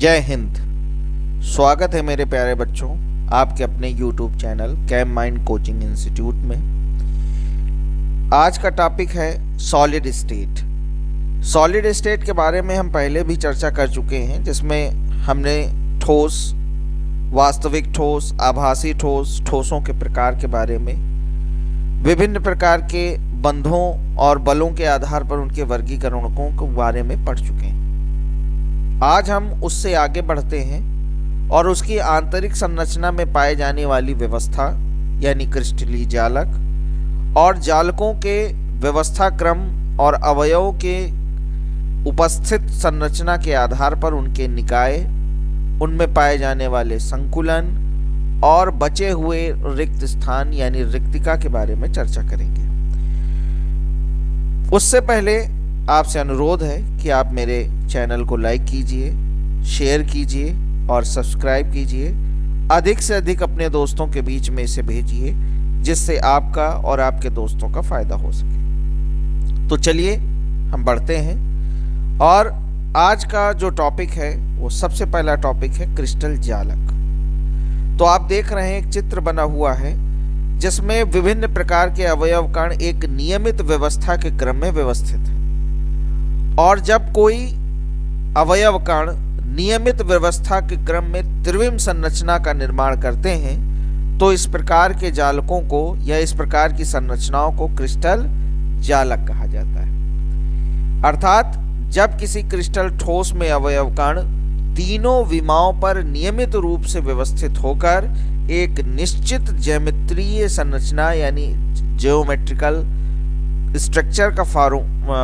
जय हिंद। स्वागत है मेरे प्यारे बच्चों आपके अपने YouTube channel Cam Mind coaching institute में। आज का टॉपिक है सॉलिड स्टेट। सॉलिड स्टेट के बारे में हम पहले भी चर्चा कर चुके हैं, जिसमें हमने ठोस, वास्तविक ठोस, आभासी ठोस, ठोसों के प्रकार के बारे में, विभिन्न प्रकार के बंधों और बलों के आधार पर उनके वर्गीकरणों के बारे में पढ़ चुके हैं। आज हम उससे आगे बढ़ते हैं और उसकी आंतरिक संरचना में पाए जाने वाली व्यवस्था यानी क्रिस्टलीय जालक और जालकों के व्यवस्था क्रम और अवयवों के उपस्थित संरचना के आधार पर उनके निकाय, उनमें पाए जाने वाले संकुलन और बचे हुए रिक्त स्थान यानी रिक्तिका के बारे में चर्चा करेंगे। उससे पहले आपसे अनुरोध है कि आप मेरे चैनल को लाइक कीजिए, शेयर कीजिए और सब्सक्राइब कीजिए। अधिक से अधिक अपने दोस्तों के बीच में इसे भेजिए, जिससे आपका और आपके दोस्तों का फायदा हो सके। तो चलिए हम बढ़ते हैं और आज का जो टॉपिक है वो सबसे पहला टॉपिक है क्रिस्टल जालक। तो आप देख रहे हैं एक चित्र बना हुआ है जिसमें विभिन्न प्रकार के अवयव कण एक नियमित व्यवस्था के क्रम में व्यवस्थित है, और जब कोई अवयव कण नियमित व्यवस्था के क्रम में त्रिविम संरचना का निर्माण करते हैं तो इस प्रकार के जालकों को या इस प्रकार की संरचनाओं को क्रिस्टल जालक कहा जाता है। अर्थात जब किसी क्रिस्टल ठोस में अवयव कण तीनों विमाओं पर नियमित रूप से व्यवस्थित होकर एक निश्चित ज्यामितीय संरचना यानी ज्योमेट्रिकल स्ट्रक्चर का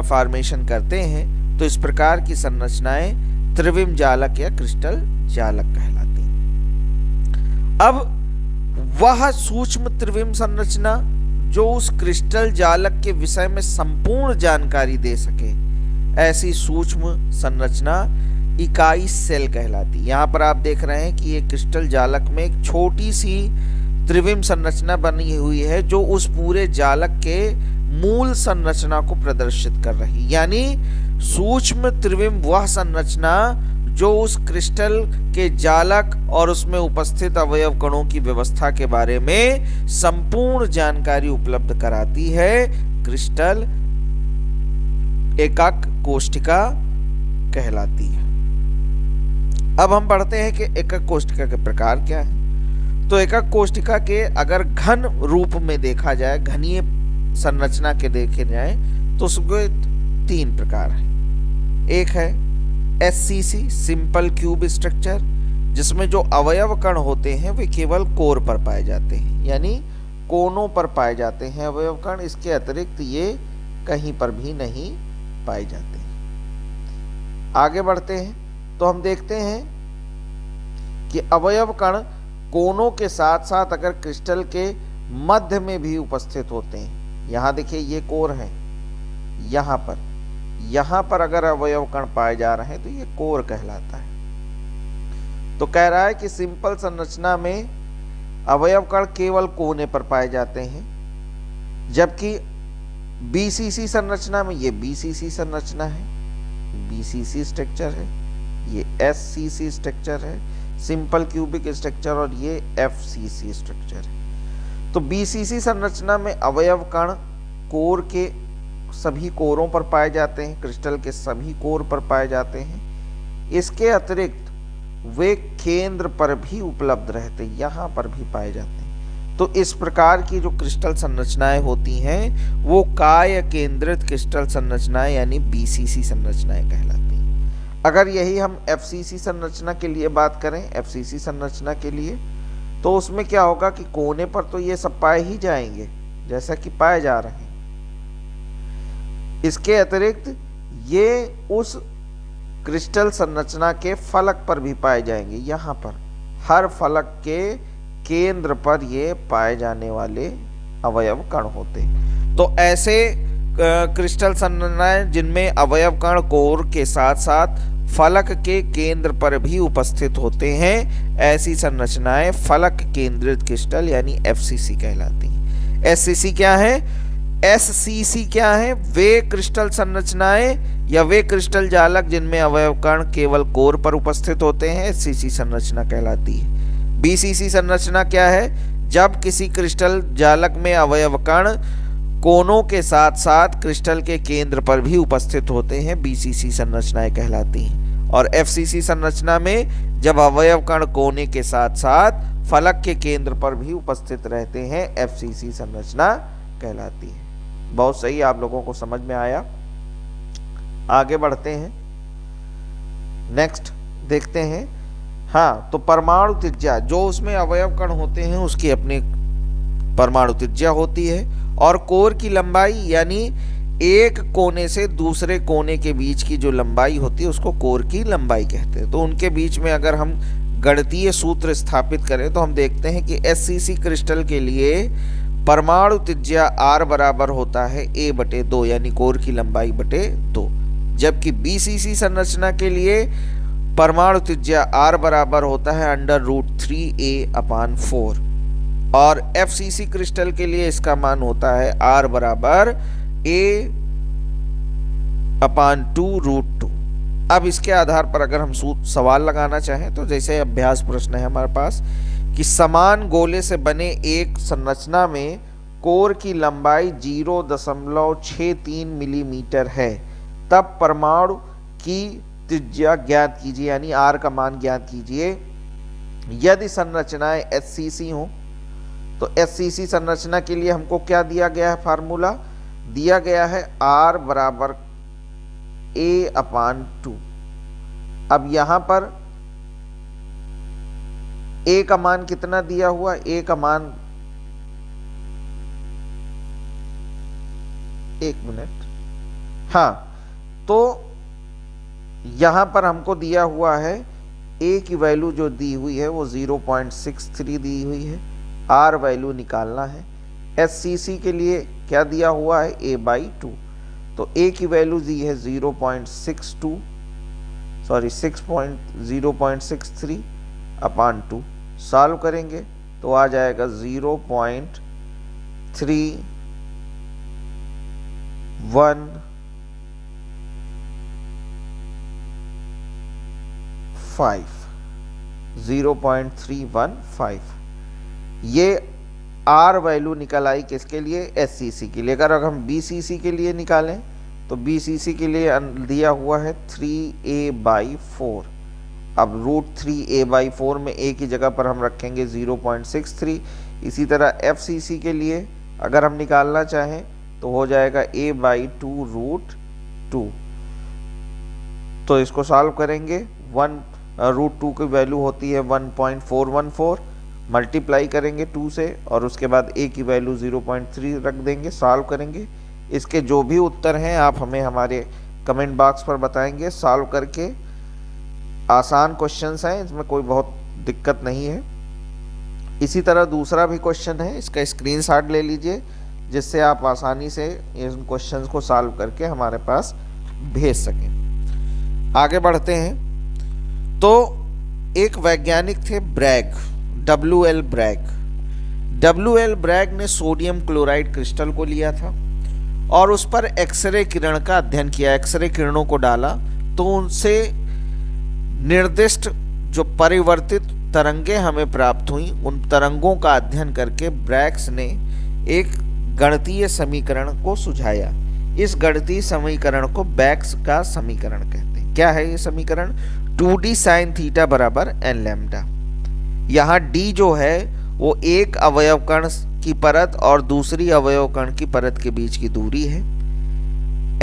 फॉर्मेशन करते हैं तो इस प्रकार की संरचनाएं त्रिविम जालक या क्रिस्टल जालक कहलाती हैं। अब वह सूक्ष्म त्रिविम संरचना जो उस क्रिस्टल जालक के विषय में संपूर्ण जानकारी दे सके, ऐसी सूक्ष्म संरचना इकाई सेल कहलाती है। यहाँ पर आप देख रहे हैं कि ये क्रिस्टल जालक में एक छोटी सी त्रिविम संरचना बनी हुई है जो उस पूरे जालक के मूल संरचना को प्रदर्शित कर रही, यानी सूक्ष्म त्रिविम वह संरचना जो उस क्रिस्टल के जालक और उसमें उपस्थित अवयव कणों की व्यवस्था के बारे में संपूर्ण जानकारी उपलब्ध कराती है, क्रिस्टल एकक कोष्ठिका कहलाती है। अब हम बढ़ते हैं कि एकक कोष्ठिका के प्रकार क्या है। तो एकक कोष्ठिका के अगर घन रूप में देखा जाए, घनीय संरचना के देखे जाए तो उसके तीन प्रकार हैं। एक है SCC सिंपल क्यूब स्ट्रक्चर, जिसमें जो अवयव कण होते हैं वे केवल कोर पर पाए जाते हैं, यानी कोनों पर पाए जाते हैं अवयव कण। इसके अतिरिक्त ये कहीं पर भी नहीं पाए जाते हैं। आगे बढ़ते हैं तो हम देखते हैं कि अवयव कण कोनों के साथ साथ अगर क्रिस्टल के मध्य में भी उपस्थित होते हैं। यहाँ देखिए ये कोर है, यहाँ पर अगर अवयव कण पाए जा रहे हैं तो ये कोर कहलाता है। तो कह रहा है कि सिंपल संरचना में अवयव कण केवल कोने पर पाए जाते हैं, जबकि BCC संरचना में ये BCC संरचना है, BCC स्ट्रक्चर है, ये SCC स्ट्रक्चर है, सिंपल क्यूबिक स्ट्रक्चर, और ये FCC स्ट्रक्चर है। तो BCC संरचना में अवयव कण कोर के सभी कोरों पर पाए जाते हैं, क्रिस्टल के सभी कोर पर पाए जाते हैं। इसके अतिरिक्त वे केंद्र पर भी उपलब्ध रहते हैं, यहाँ पर भी पाए जाते हैं। तो इस प्रकार की जो क्रिस्टल संरचनाएं होती हैं वो काय केंद्रित क्रिस्टल संरचनाएं यानी BCC संरचनाएं कहलाती हैं। अगर यही हम FCC संरचना के लिए बात करें, FCC संरचना के लिए, तो उसमें क्या होगा कि कोने पर तो ये सब पाए ही जाएंगे जैसा कि पाए जा रहे हैं। इसके अतिरिक्त ये उस क्रिस्टल संरचना के फलक पर भी पाए जाएंगे। यहाँ पर हर फलक के केंद्र पर ये पाए जाने वाले अवयव कण होते हैं। तो ऐसे क्रिस्टल संरचनाएं जिनमें अवयव कण कोर के साथ साथ फलक के केंद्र पर भी उपस्थित होते हैं, ऐसी संरचनाएं फलक केंद्रित क्रिस्टल यानी FCC कहलाती हैं। SCC क्या है? SCC क्या है? वे क्रिस्टल संरचनाएं या वे क्रिस्टल जालक जिनमें अवयव कण केवल कोर पर उपस्थित होते हैं, SCC संरचना कहलाती है। BCC संरचना क्या है? जब किसी क्रिस्टल जालक में अवयव कण कोनों के साथ साथ क्रिस्टल के केंद्र पर भी उपस्थित होते हैं, BCC संरचनाएं कहलाती हैं। और FCC संरचना में जब अवयव कण कोने के साथ साथ फलक के केंद्र पर भी उपस्थित रहते हैं, FCC संरचना कहलाती है। बहुत सही, आप लोगों को समझ में आया। आगे बढ़ते हैं, नेक्स्ट देखते हैं। हाँ, तो परमाणु त्रिज्या, जो उसमें अवयव कण होते हैं उसकी अपनी परमाणु त्रिज्या होती है, और कोर की लंबाई यानी एक कोने से दूसरे कोने के बीच की जो लंबाई होती है उसको कोर की लंबाई कहते हैं। तो उनके बीच में अगर हम गणितीय सूत्र स्थापित करें तो हम देखते हैं कि SCC क्रिस्टल के लिए परमाणु त्रिज्या R बराबर होता है A/2 यानी कोर की लंबाई बटे 2, जबकि BCC संरचना के लिए परमाणु त्रिज्या R बराबर होता है √3A/4, और FCC क्रिस्टल के लिए इसका मान होता है R बराबर A/2√2। अब इसके आधार पर अगर हम सवाल लगाना चाहें तो जैसे अभ्यास प्रश्न है हमारे पास कि समान गोले से बने एक संरचना में कोर की लंबाई 0.63 मिलीमीटर है, तब परमाणु की त्रिज्या ज्ञात कीजिए, यानी R का मान ज्ञात कीजिए। यदि संरचनाएं SCC हो तो SCC संरचना के लिए हमको क्या दिया गया है? फार्मूला दिया गया है R बराबर A/2। अब यहां पर A का मान कितना दिया हुआ? A का मान, एक मिनट, हाँ, तो यहां पर हमको दिया हुआ है A की वैल्यू जो दी हुई है वो 0.63 दी हुई है, R वैल्यू निकालना है। SCC के लिए क्या दिया हुआ है? A/2, तो A की वैल्यू दी है 0.63/2, सॉल्व करेंगे तो आ जाएगा 0.315। ये R वैल्यू निकल आई किसके लिए? SCC के लिए। अगर हम BCC के लिए निकालें तो BCC के लिए दिया हुआ है 3A/4। अब √3A/4 में A की जगह पर हम रखेंगे 0.63। इसी तरह FCC के लिए अगर हम निकालना चाहें तो हो जाएगा A/2√2। तो इसको सॉल्व करेंगे, √2 की वैल्यू होती है 1.414, मल्टीप्लाई करेंगे 2 से और उसके बाद A की वैल्यू 0.3 रख देंगे, सॉल्व करेंगे। इसके जो भी उत्तर हैं आप हमें हमारे कमेंट बॉक्स पर बताएंगे। सॉल्व करके आसान क्वेश्चंस हैं, इसमें कोई बहुत दिक्कत नहीं है। इसी तरह दूसरा भी क्वेश्चन है, इसका स्क्रीनशॉट ले लीजिए जिससे आप आसानी से इन क्वेश्चंस को सॉल्व करके हमारे पास भेज सकें। आगे बढ़ते हैं। तो एक वैज्ञानिक थे ब्रैग, WL ब्रैग ने सोडियम क्लोराइड क्रिस्टल को लिया था और उस पर एक्सरे किरण का अध्ययन किया। एक्सरे किरणों को डाला तो उनसे निर्दिष्ट जो परिवर्तित तरंगें हमें प्राप्त हुई, उन तरंगों का अध्ययन करके ब्रैग्स ने एक गणितीय समीकरण को सुझाया। इस गणितीय समीकरण को बैक्स का समीकरण कहते हैं। क्या है ये समीकरण? 2D sin थीटा बराबर n लैम्डा। यहाँ D जो है वो एक अवयव कण की परत और दूसरी अवयव कण की परत के बीच की दूरी है।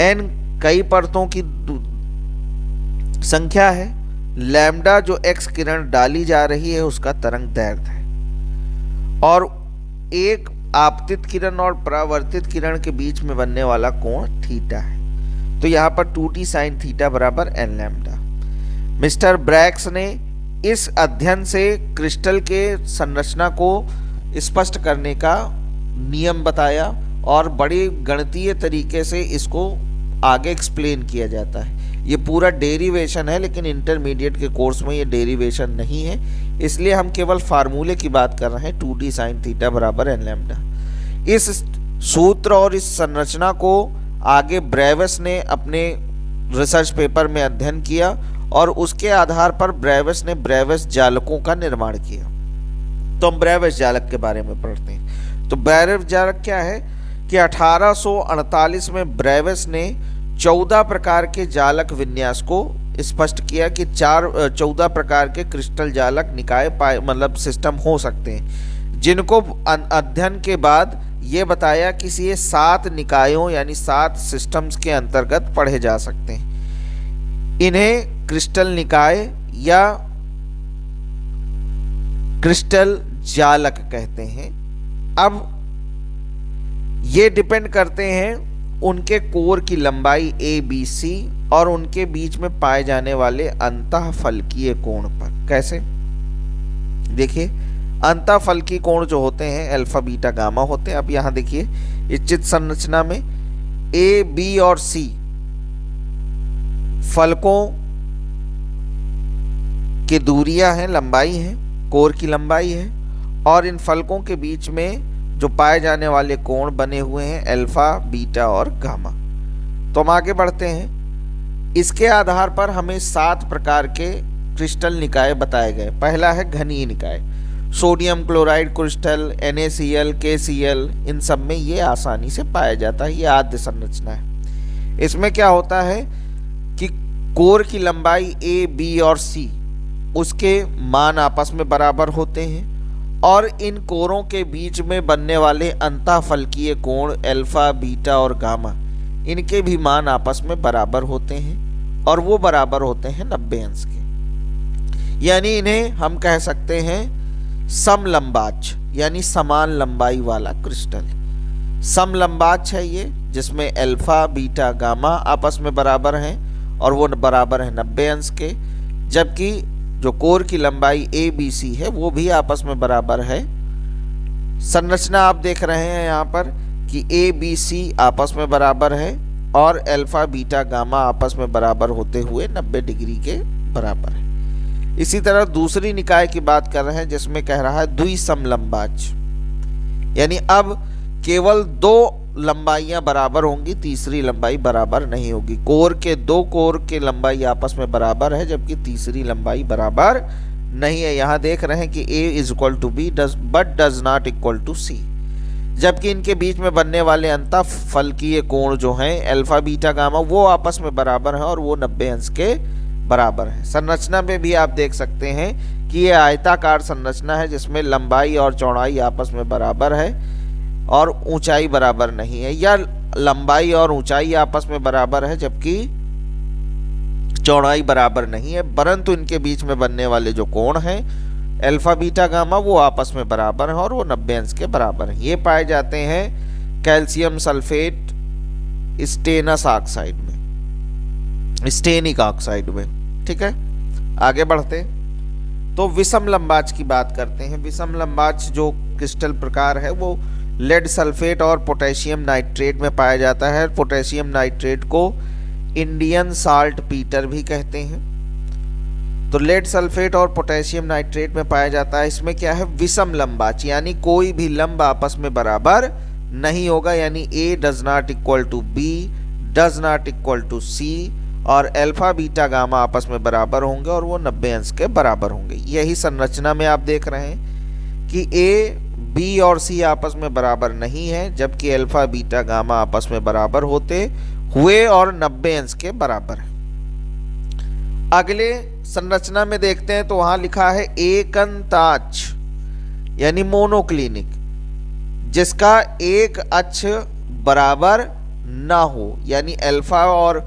n कई परतों की संख्या है। लैम्डा जो x किरण डाली जा रही है उसका तरंग दैर्घ्य है, और एक आपतित किरण और परावर्तित किरण के बीच में बनने वाला कोण थीटा है। तो यहाँ पर 2D sin थीटा बराबर n लैम्डा। मिस्टर ब्रैग्स ने इस अध्ययन से क्रिस्टल के संरचना को स्पष्ट करने का नियम बताया और बड़े गणितीय तरीके से इसको आगे एक्सप्लेन किया जाता है। ये पूरा डेरिवेशन है, लेकिन इंटरमीडिएट के कोर्स में ये डेरिवेशन नहीं है, इसलिए हम केवल फार्मूले की बात कर रहे हैं। 2D sin थीटा बराबर n लैम्डा। इस सूत्र और इस संरचना को आगे ब्रेविस ने अपने रिसर्च पेपर में अध्ययन किया और उसके आधार पर ब्रेविस ने ब्रेविस जालकों का निर्माण किया। तो हम ब्रेविस जालक के बारे में पढ़ते हैं। तो ब्रेविस जालक क्या है कि 1848 में ब्रेविस ने 14 प्रकार के जालक विन्यास को स्पष्ट किया कि 14 प्रकार के क्रिस्टल जालक निकाय मतलब सिस्टम हो सकते हैं, जिनको अध्ययन के बाद ये बताया कि ये 7 निकायों यानी 7 सिस्टम्स के अंतर्गत पढ़े जा सकते हैं। इन्हें क्रिस्टल निकाय या क्रिस्टल जालक कहते हैं। अब ये डिपेंड करते हैं उनके कोर की लंबाई ABC और उनके बीच में पाए जाने वाले अंतःफलकीय कोण पर। कैसे? देखिए, अंतःफलकीय कोण जो होते हैं अल्फा बीटा गामा होते हैं। अब यहां देखिए इच्छित संरचना में A, B और C फलकों की दूरियां हैं, लंबाई है, कोर की लंबाई है, और इन फलकों के बीच में जो पाए जाने वाले कोण बने हुए हैं अल्फा बीटा और गामा। तो हम आगे बढ़ते हैं। इसके आधार पर हमें 7 प्रकार के क्रिस्टल निकाय बताए गए। पहला है घनीय निकाय, sodium chloride crystal, NaCl, KCl, इन सब में ये आसानी से पाया जाता है। ये आद्य संरचना है। इसमें क्या होता है कि कोर की लंबाई A, B और C उसके मान आपस में बराबर होते हैं और इन कोरों के बीच में बनने वाले अंतःफलकीय कोण अल्फा बीटा और गामा इनके भी मान आपस में बराबर होते हैं और वो बराबर होते हैं 90 अंश के। यानी इन्हें हम कह सकते हैं समलंबाक्ष यानी समान लंबाई वाला क्रिस्टल। समलंबाक्ष है ये, जिसमें अल्फा बीटा गामा आपस में बराबर हैं और वो बराबर है 90 अंश के, जबकि जो कोर की लंबाई ABC है वो भी आपस में बराबर है। संरचना आप देख रहे हैं यहाँ पर कि ABC आपस में बराबर है और अल्फा बीटा गामा आपस में बराबर होते हुए 90 डिग्री के बराबर है। इसी तरह दूसरी निकाय की बात कर रहे हैं जिसमें कह रहा है द्विसमलंबाक्ष, यानी अब केवल 2 लंबाइयां बराबर होंगी, तीसरी लंबाई बराबर नहीं होगी। दो कोर के लंबाई आपस में बराबर है जबकि तीसरी लंबाई बराबर नहीं है। यहां देख रहे हैं कि A is equal to B but does not equal to C, जबकि इनके बीच में बनने वाले अंतःफलकीय कोण जो हैं अल्फा बीटा गामा वो आपस में बराबर हैं और वो 90 अंश के बराबर है। संरचना में भी आप देख सकते हैं कि ये आयताकार संरचना है जिसमें लंबाई और चौड़ाई आपस में बराबर है और ऊंचाई बराबर नहीं है, या लंबाई और ऊंचाई आपस में बराबर है जबकि चौड़ाई बराबर नहीं है, परंतु इनके बीच में बनने वाले जो कोण हैं अल्फा बीटा गामा वो आपस में बराबर हैं और वो 90 अंश के बराबर हैं। ये पाए जाते हैं कैल्शियम सल्फेट स्टेनस ऑक्साइड में, स्टेनिक ऑक्साइड में। ठीक है, आगे बढ़ते तो विषम लंबाक्ष की बात करते हैं। विषम लंबाक्ष जो क्रिस्टल प्रकार है वो लेड सल्फेट और पोटेशियम नाइट्रेट में पाया जाता है। पोटेशियम नाइट्रेट को इंडियन साल्ट पीटर भी कहते हैं। तो लेड सल्फेट और पोटेशियम नाइट्रेट में पाया जाता है। इसमें क्या है, विषम लंबाक्ष, यानी कोई भी लंब आपस में बराबर नहीं होगा, यानी A does not equal to B does not equal to C और अल्फा बीटा गामा आपस में बराबर होंगे और वो 90 अंश के बराबर होंगे। यही संरचना में आप देख रहे हैं कि A, B और C आपस में बराबर नहीं है जबकि अल्फा बीटा गामा आपस में बराबर होते हुए और 90 अंश के बराबर है। अगले संरचना में देखते हैं तो वहां लिखा है एकंताक्ष यानी मोनोक्लिनिक, जिसका एक अक्ष बराबर ना हो, यानी अल्फा और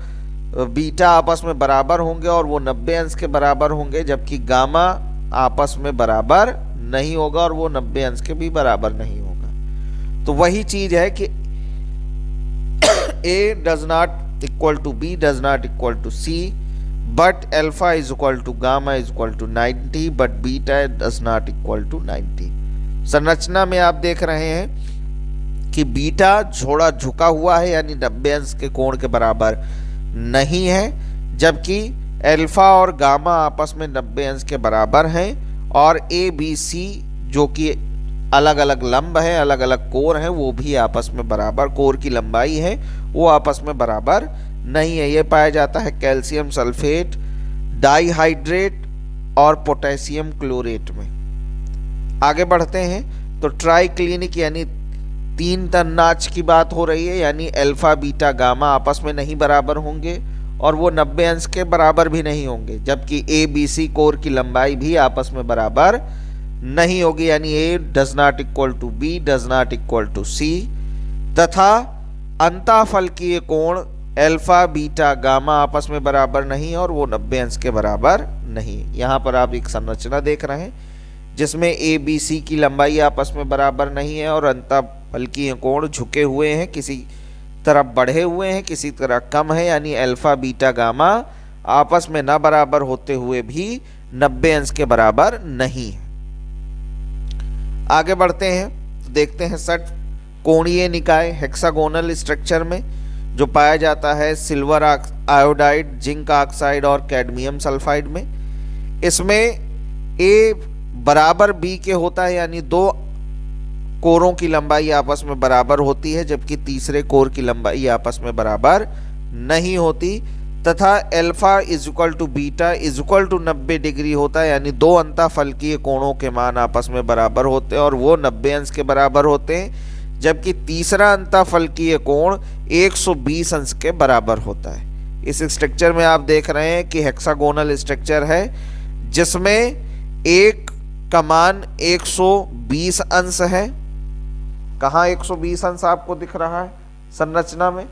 बीटा आपस में बराबर होंगे और वो 90 अंश के बराबर होंगे जबकि गामा आपस में बराबर नहीं होगा और वो 90 अंश के भी बराबर नहीं होगा। तो वही चीज है कि A does not equal to B does not equal to C but alpha is equal to gamma is equal to 90 but beta does not equal to 90। संरचना में आप देख रहे हैं कि बीटा थोड़ा झुका हुआ है यानी 90 अंश के कोण के बराबर नहीं है, जबकि अल्फा और गामा आपस में 90 अंश के बराबर हैं और ABC जो कि अलग अलग लंब है, अलग अलग कोर है, वो भी आपस में बराबर, कोर की लंबाई है वो आपस में बराबर नहीं है। ये पाया जाता है कैल्शियम सल्फेट, डाइहाइड्रेट और पोटेशियम क्लोरेट में। आगे बढ़ते हैं तो ट्राइक्लिनिक यानी 3 तन्नाच की बात हो रही है, यानी अल्फा बीटा गामा आपस में नहीं बराबर होंगे और वो 90 अंश के बराबर भी नहीं होंगे, जबकि ए बी सी कोर की लंबाई भी आपस में बराबर नहीं होगी, यानी A does not equal to B does not equal to C, तथा अंतःफलकीय कोण अल्फा बीटा गामा आपस में बराबर नहीं और वो 90 अंश के बराबर नहीं। यहाँ पर आप एक संरचना देख रहे हैं जिसमें ए बी सी की लंबाई आपस में बराबर नहीं है और अंतःफलकीय कोण झुके हुए हैं, किसी तरफ बढ़े हुए हैं, किसी तरह कम है, यानी अल्फा बीटा गामा आपस में न बराबर होते हुए भी 90 अंश के बराबर नहीं है। आगे बढ़ते हैं तो देखते हैं षट कोणीय निकाय हेक्सागोनल स्ट्रक्चर में जो पाया जाता है सिल्वर आयोडाइड, जिंक ऑक्साइड और कैडमियम सल्फाइड में। इसमें ए बराबर बी के होता है, यानी 2 कोरों की लंबाई आपस में बराबर होती है, जबकि तीसरे कोर की लंबाई आपस में बराबर नहीं होती, तथा alpha is equal to beta is equal to 90 degree होता है, यानी 2 अंतःफलकीय कोणों के मान आपस में बराबर होते हैं और वो 90 अंश के बराबर होते हैं, जबकि तीसरा अंतःफलकीय कोण 120 अंश के बराबर होता है। इस स्ट्रक्चर में आप देख रहे हैं कि हेक्सागोनल स्ट्रक्चर है जिसमें एक का मान 120 अंश है। कहाँ 120 अंश आपको दिख रहा है संरचना में?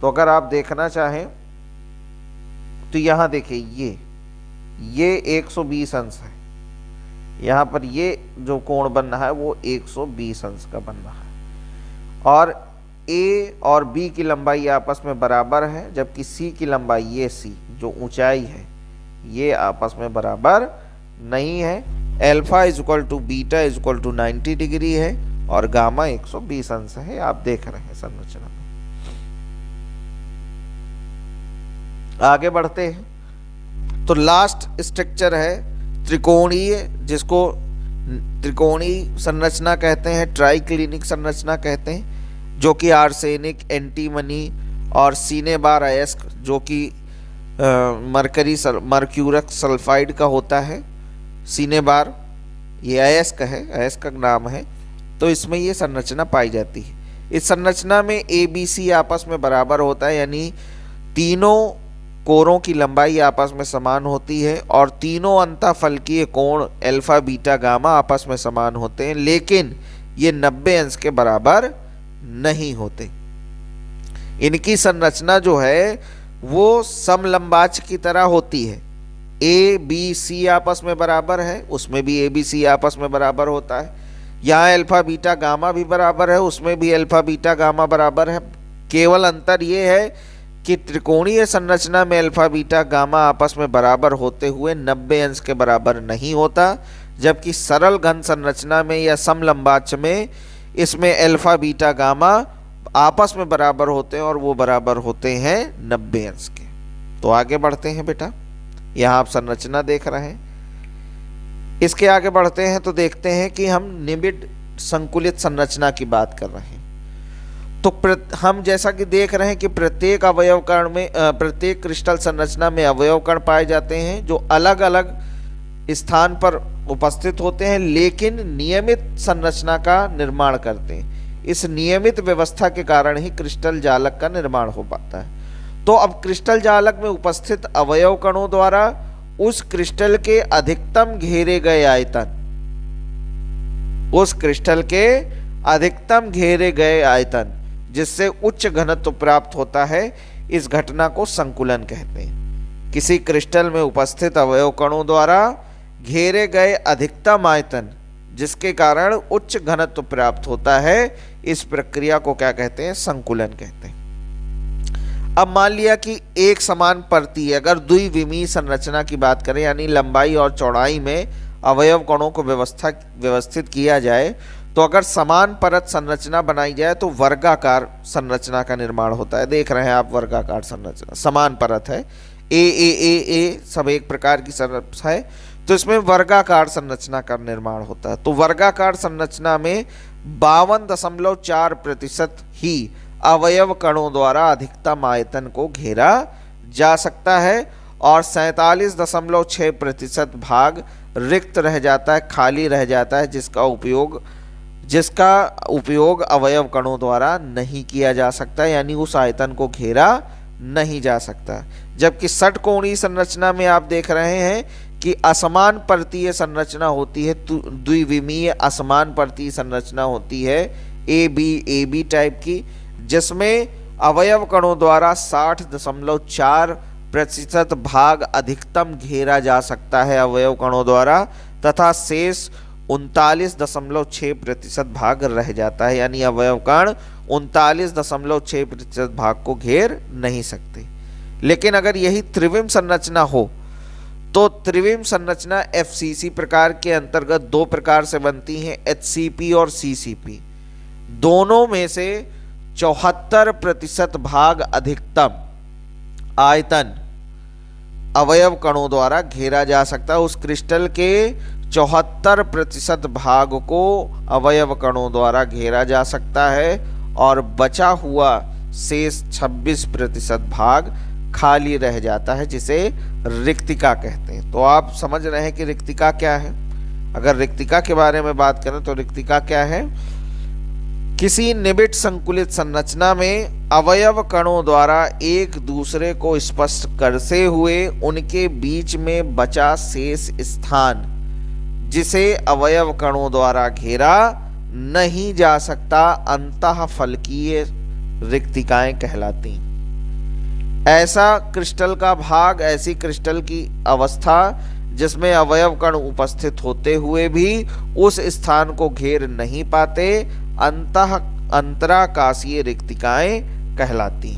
तो अगर आप देखना चाहें तो यहां देखिए ये 120 अंश है, यहां पर ये जो कोण बन रहा है वो 120 अंश का बन रहा है और ए और बी की लंबाई आपस में बराबर है, जबकि सी की लंबाई, ये सी जो ऊंचाई है, ये आपस में बराबर नहीं है। Alpha is equal to beta is equal to 90 degree है और गामा 120 अंश है, आप देख रहे हैं संरचना में। आगे बढ़ते हैं तो लास्ट स्ट्रक्चर है त्रिकोणीय, जिसको त्रिकोणीय संरचना कहते हैं, ट्राइक्लिनिक संरचना कहते हैं, जो कि आर्सेनिक, एंटीमनी और सीनेबार अयस्क जो कि मर्क्यूरस सल्फाइड का होता है। सीनेबार ये अयस्क है, अयस्क का नाम है, तो इसमें ये संरचना पाई जाती है। इस संरचना में ए बी सी आपस में बराबर होता है, यानी तीनों कोरों की लंबाई आपस में समान होती है और तीनों अंतःफलकीय कोण अल्फा बीटा गामा आपस में समान होते हैं, लेकिन ये 90 अंश के बराबर नहीं होते। इनकी संरचना जो है वो समलंबाच की तरह होती है। ए बी सी आपस में बराबर है, उसमें भी ए बी सी आपस में बराबर होता है। यहाँ अल्फा बीटा गामा भी बराबर है, उसमें भी अल्फा बीटा गामा बराबर है। केवल अंतर ये है कि त्रिकोणीय संरचना में अल्फा बीटा गामा आपस में बराबर होते हुए 90 अंश के बराबर नहीं होता, जबकि सरल घन संरचना में या समलंबाच में इसमें अल्फा बीटा गामा आपस में बराबर होते हैं और वो बराबर होते हैं 90 अंश के। तो आगे बढ़ते हैं बेटा, यहाँ आप संरचना देख रहे हैं। इसके आगे बढ़ते हैं तो देखते हैं कि हम निबिड संकुलित संरचना की बात कर रहे हैं। तो हम जैसा कि देख रहे हैं कि प्रत्येक अवयव कण में प्रत्येक क्रिस्टल संरचना में अवयव कण पाए जाते हैं जो अलग अलग स्थान पर उपस्थित होते हैं, लेकिन नियमित संरचना का निर्माण करते हैं। इस नियमित व्यवस्था के कारण ही क्रिस्टल जालक का निर्माण हो पाता है। तो अब क्रिस्टल जालक में उपस्थित अवयव कणों द्वारा उस क्रिस्टल के अधिकतम घेरे गए आयतन, उस क्रिस्टल के अधिकतम घेरे गए आयतन जिससे उच्च घनत्व प्राप्त होता है, इस घटना को संकुलन कहते हैं। किसी क्रिस्टल में उपस्थित अवयव कणों द्वारा घेरे गए अधिकतम आयतन जिसके कारण उच्च घनत्व प्राप्त होता है, इस प्रक्रिया को क्या कहते हैं? संकुलन कहते हैं। अब मान लिया कि एक समान परती, अगर द्विविमीय संरचना की बात करें, यानी लंबाई और चौड़ाई में अवयव कणों को व्यवस्थित किया जाए, तो अगर समान परत संरचना बनाई जाए तो वर्गाकार संरचना का निर्माण होता है। देख रहे हैं आप वर्गाकार संरचना, समान परत है, ए सब एक प्रकार की संरचना है। तो इसमें वर्गाकार संरचना का निर्माण होता है। तो वर्गाकार संरचना में 52.4% ही अवयव कणों द्वारा अधिकतम आयतन को घेरा जा सकता है और 47.6% भाग रिक्त रह जाता है, खाली रह जाता है, जिसका उपयोग अवयव कणों द्वारा नहीं किया जा सकता, यानी उस आयतन को घेरा नहीं जा सकता। जबकि षटकोणीय संरचना में आप देख रहे हैं कि असमान परतीय संरचना होती है, द्विविमीय असमान परतीय संरचना होती है ए बी टाइप की, जिसमें अवयव कणों द्वारा 60.4% भाग अधिकतम घेरा जा सकता है अवयव कणों द्वारा, तथा शेष 39.6% भाग रह जाता है, यानी अवयव कण 39.6% भाग को घेर नहीं सकते। लेकिन अगर यही त्रिविम संरचना हो तो त्रिविम संरचना एफसीसी प्रकार के अंतर्गत दो प्रकार से बनती हैं, एचसीपी और सीसीपी। दोनों में से 74% भाग अधिकतम आयतन अवयव कणों द्वारा घेरा जा सकता है। उस क्रिस्टल के 74% भाग को अवयव कणों द्वारा घेरा जा सकता है और बचा हुआ शेष 26% भाग खाली रह जाता है, जिसे रिक्तिका कहते हैं। तो आप समझ रहे हैं कि रिक्तिका क्या है। अगर रिक्तिका के बारे में बात करें तो रिक्तिका क्या है? किसी निबिड़ संकुलित संरचना में अवयव कणों द्वारा एक दूसरे को स्पर्श करते हुए उनके बीच में बचा शेष स्थान, जिसे अवयव कणों द्वारा घेरा नहीं जा सकता, अंतःफलकीय रिक्तिकाएं कहलाती। ऐसा क्रिस्टल का भाग, ऐसी क्रिस्टल की अवस्था जिसमें अवयव कण उपस्थित होते हुए भी उस स्थान को घेर नहीं पाते, अंतराकाशीय रिक्तिकाएं कहलाती।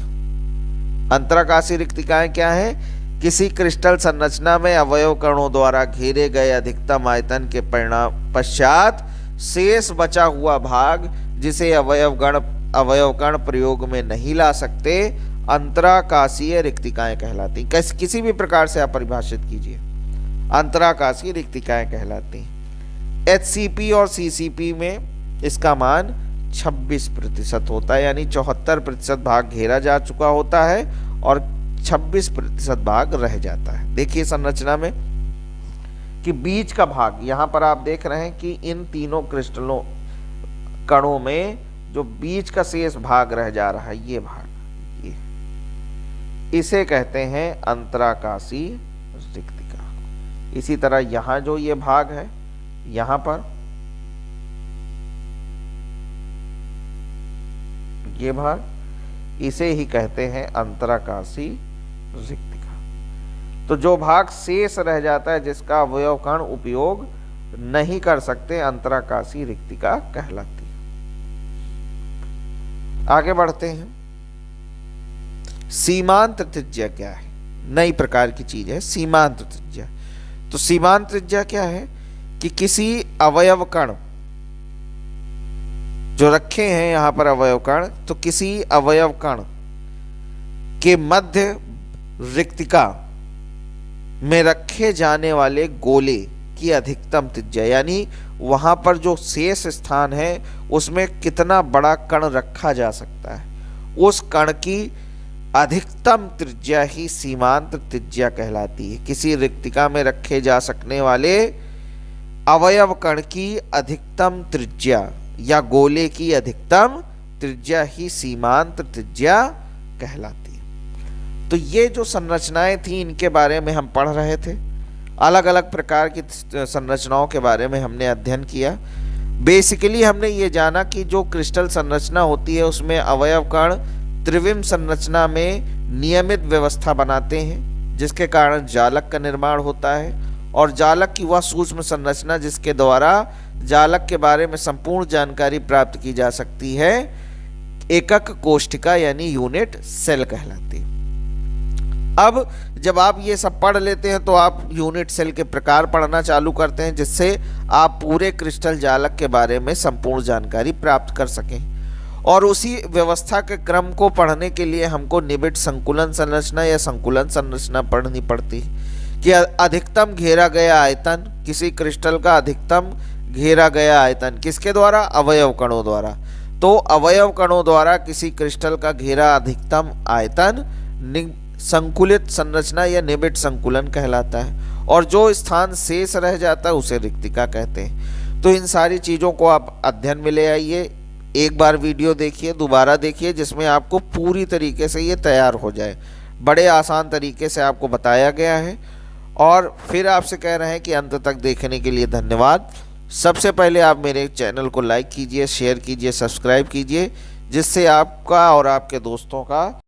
अंतराकाशीय रिक्तिकाएं क्या है? किसी क्रिस्टल संरचना में अवयव कणों द्वारा घेरे गए अधिकतम आयतन के परिणाम पश्चात शेष बचा हुआ भाग, जिसे अवयव कण प्रयोग में नहीं ला सकते, अंतराकाशीय रिक्तिकाएं कहलाती। किसी भी प्रकार से आप परिभाषित कीजिए, अंतराकाशीय रिक्तिकाएं कहलाती। एचसीपी और सीसीपी में इसका मान 26% होता है, यानी 74% भाग घेरा जा चुका होता है और 26% भाग रह जाता है। देखिए संरचना में कि बीच का भाग, यहां पर आप देख रहे हैं कि इन तीनों क्रिस्टलों कणों में जो बीच का शेष भाग रह जा रहा है, ये भाग, ये इसे कहते हैं अंतराकाशीय रिक्तिका। इसी तरह यहां जो ये भाग है, यहां पर ये भाग, इसे ही कहते हैं अंतराकाशीय रिक्तिका। तो जो भाग शेष रह जाता है, जिसका अवयव कण उपयोग नहीं कर सकते, अंतराकाशीय रिक्तिका कहलाती है। आगे बढ़ते हैं। सीमांत त्रिज्या क्या है? नई प्रकार की चीज है सीमांत त्रिज्या। तो सीमांत त्रिज्या क्या है कि किसी अवयव कण जो रखे हैं यहां पर अवयव कण, तो किसी अवयव कण के मध्य रिक्तिका में रखे जाने वाले गोले की अधिकतम त्रिज्या, यानी वहां पर जो शेष स्थान है उसमें कितना बड़ा कण रखा जा सकता है, उस कण की अधिकतम त्रिज्या ही सीमांत त्रिज्या कहलाती है। किसी रिक्तिका में रखे जा सकने वाले अवयव कण की अधिकतम त्रिज्या या गोले की अधिकतम त्रिज्या ही सीमांत त्रिज्या कहलाती है। तो ये जो संरचनाएं थी, इनके बारे में हम पढ़ रहे थे। अलग अलग प्रकार की संरचनाओं के बारे में हमने अध्ययन किया। बेसिकली हमने ये जाना कि जो क्रिस्टल संरचना होती है उसमें अवयव कण त्रिविम संरचना में नियमित व्यवस्था बनाते हैं, जिसके कारण जालक का निर्माण होता है, और जालक की वह सूक्ष्म संरचना जिसके द्वारा जालक के बारे में संपूर्ण जानकारी प्राप्त की जा सकती है, एकक कोशिका यानी यूनिट सेल कहलाती है। अब जब आप ये सब पढ़ लेते हैं तो आप यूनिट सेल के प्रकार पढ़ना चालू करते हैं, जिससे आप पूरे क्रिस्टल जालक के बारे में संपूर्ण जानकारी प्राप्त कर सकें। और उसी व्यवस्था के क्रम को पढ़ने के लिए हमको निबिड़ संकुलन संरचना या संकुलन संरचना पढ़नी पड़ती कि अधिकतम घेरा गया आयतन, किसी क्रिस्टल का अधिकतम घेरा गया आयतन किसके द्वारा? अवयव कणों द्वारा। तो अवयव कणों द्वारा किसी क्रिस्टल का घेरा अधिकतम आयतन संकुलित संरचना या निबिड़ संकुलन कहलाता है, और जो स्थान शेष रह जाता है उसे रिक्तिका कहते हैं। तो इन सारी चीज़ों को आप अध्ययन में ले आइए, एक बार वीडियो देखिए, दोबारा देखिए, जिसमें आपको पूरी तरीके से ये तैयार हो जाए। बड़े आसान तरीके से आपको बताया गया है। और फिर आपसे कह रहे हैं कि अंत तक देखने के लिए धन्यवाद। सबसे पहले आप मेरे चैनल को लाइक कीजिए, शेयर कीजिए, सब्सक्राइब कीजिए, जिससे आपका और आपके दोस्तों का